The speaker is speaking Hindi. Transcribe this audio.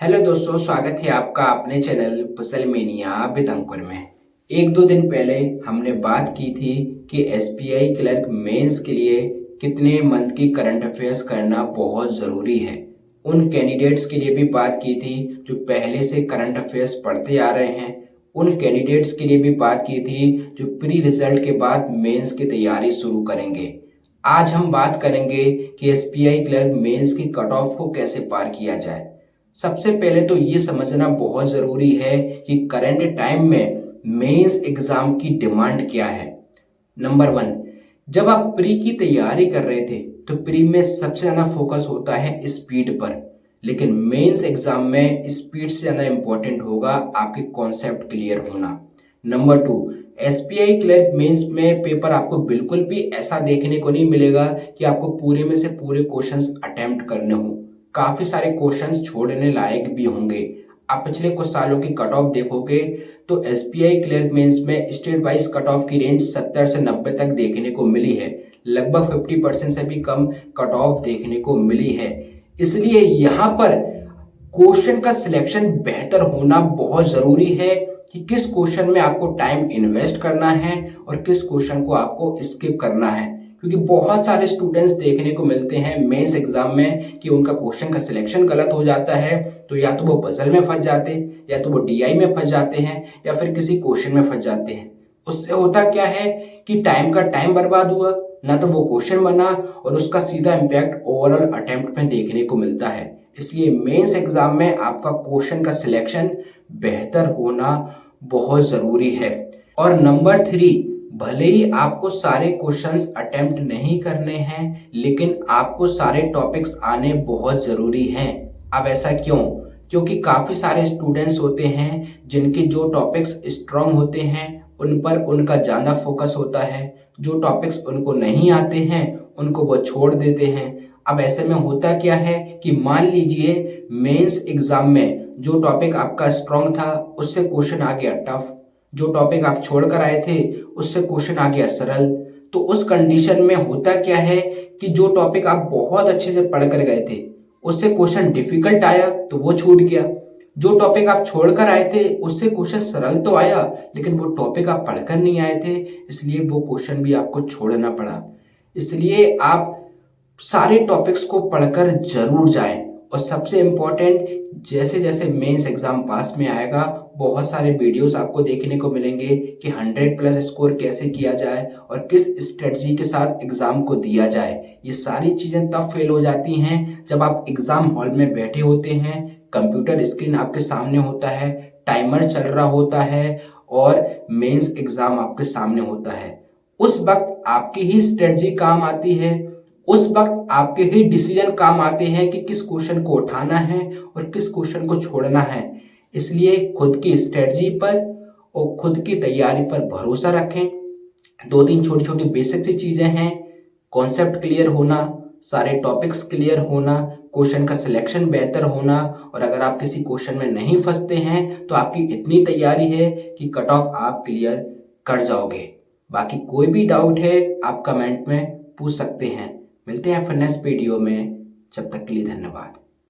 हेलो दोस्तों, स्वागत है आपका अपने चैनल पसल मेनिया विद अंकुर में। एक दो दिन पहले हमने बात की थी कि एसबीआई क्लर्क मेंस के लिए कितने मंथ की करंट अफेयर्स करना बहुत ज़रूरी है। उन कैंडिडेट्स के लिए भी बात की थी जो पहले से करंट अफेयर्स पढ़ते आ रहे हैं। उन कैंडिडेट्स के लिए भी बात की थी जो प्री रिजल्ट के बाद मेंस की तैयारी शुरू करेंगे। आज हम बात करेंगे कि एसबीआई क्लर्क मेंस की कट ऑफ को कैसे पार किया जाए। सबसे पहले तो ये समझना बहुत ज़रूरी है कि करंट टाइम में मेंस एग्ज़ाम की डिमांड क्या है। नंबर वन, जब आप प्री की तैयारी कर रहे थे तो प्री में सबसे ज़्यादा फोकस होता है स्पीड पर, लेकिन मेंस एग्ज़ाम में स्पीड से ज़्यादा इम्पोर्टेंट होगा आपके कॉन्सेप्ट क्लियर होना। Number two, SBI clerk mains में पेपर आपको बिल्कुल भी ऐसा देखने को नहीं मिलेगा कि आपको पूरे में से पूरे क्वेश्चंस अटेम्प्ट करने हो। काफ़ी सारे क्वेश्चंस छोड़ने लायक भी होंगे। आप पिछले कुछ सालों की कट ऑफ देखोगे तो एसबीआई क्लर्क मेंस में स्टेट वाइज कट ऑफ की रेंज 70 से 90 तक देखने को मिली है। लगभग 50% से भी कम कट ऑफ देखने को मिली है। इसलिए यहाँ पर क्वेश्चन का सिलेक्शन बेहतर होना बहुत ज़रूरी है कि किस क्वेश्चन में आपको टाइम इन्वेस्ट करना है और किस क्वेश्चन को आपको स्किप करना है। क्योंकि बहुत सारे स्टूडेंट्स देखने को मिलते हैं मेंस एग्जाम में कि उनका क्वेश्चन का सिलेक्शन गलत हो जाता है, तो या तो वो पजल में फंस जाते, या तो वो डीआई में फंस जाते हैं, या फिर किसी क्वेश्चन में फंस जाते हैं। उससे होता क्या है कि टाइम का टाइम बर्बाद हुआ, ना तो वो क्वेश्चन बना और उसका सीधा इम्पैक्ट ओवरऑल अटेम्प्ट में देखने को मिलता है। इसलिए मेंस एग्जाम में आपका क्वेश्चन का सिलेक्शन बेहतर होना बहुत ज़रूरी है। और नंबर थ्री, भले ही आपको सारे क्वेश्चंस अटेम्प्ट नहीं करने हैं, लेकिन आपको सारे टॉपिक्स आने बहुत ज़रूरी हैं। अब ऐसा क्यों? क्योंकि काफ़ी सारे स्टूडेंट्स होते हैं जिनके जो टॉपिक्स स्ट्रांग होते हैं उन पर उनका ज़्यादा फोकस होता है। जो टॉपिक्स उनको नहीं आते हैं उनको वो छोड़ देते हैं। अब ऐसे में होता क्या है कि मान लीजिए मेंस एग्ज़ाम में जो टॉपिक आपका स्ट्रांग था उससे क्वेश्चन आ गया टफ, जो टॉपिक आप छोड़ कर आए थे उससे क्वेश्चन आ गया सरल। तो उस कंडीशन में होता क्या है कि जो टॉपिक आप बहुत अच्छे से पढ़ कर गए थे उससे क्वेश्चन डिफिकल्ट आया तो वो छूट गया। जो टॉपिक आप छोड़ कर आए थे उससे क्वेश्चन सरल तो आया, लेकिन वो टॉपिक आप पढ़कर नहीं आए थे, इसलिए वो क्वेश्चन भी आपको छोड़ना पड़ा। इसलिए आप सारे टॉपिक्स को पढ़कर जरूर जाएं। और सबसे इम्पोर्टेंट, जैसे जैसे मेंस एग्जाम पास में आएगा बहुत सारे वीडियोस आपको देखने को मिलेंगे कि 100 प्लस स्कोर कैसे किया जाए और किस स्ट्रेटजी के साथ एग्जाम को दिया जाए। ये सारी चीज़ें तब फेल हो जाती हैं जब आप एग्जाम हॉल में बैठे होते हैं, कंप्यूटर स्क्रीन आपके सामने होता है, टाइमर चल रहा होता है और मेंस एग्जाम आपके सामने होता है। उस वक्त आपकी ही स्ट्रेटजी काम आती है, उस वक्त आपके ही डिसीजन काम आते हैं कि किस क्वेश्चन को उठाना है और किस क्वेश्चन को छोड़ना है। इसलिए खुद की स्ट्रेटजी पर और खुद की तैयारी पर भरोसा रखें। दो तीन छोटी छोटी बेसिक सी चीज़ें हैं, कॉन्सेप्ट क्लियर होना, सारे टॉपिक्स क्लियर होना, क्वेश्चन का सिलेक्शन बेहतर होना, और अगर आप किसी क्वेश्चन में नहीं फंसते हैं तो आपकी इतनी तैयारी है कि कट ऑफ आप क्लियर कर जाओगे। बाकी कोई भी डाउट है आप कमेंट में पूछ सकते हैं। मिलते हैं फिर नेक्स्ट वीडियो में, जब तक के लिए धन्यवाद।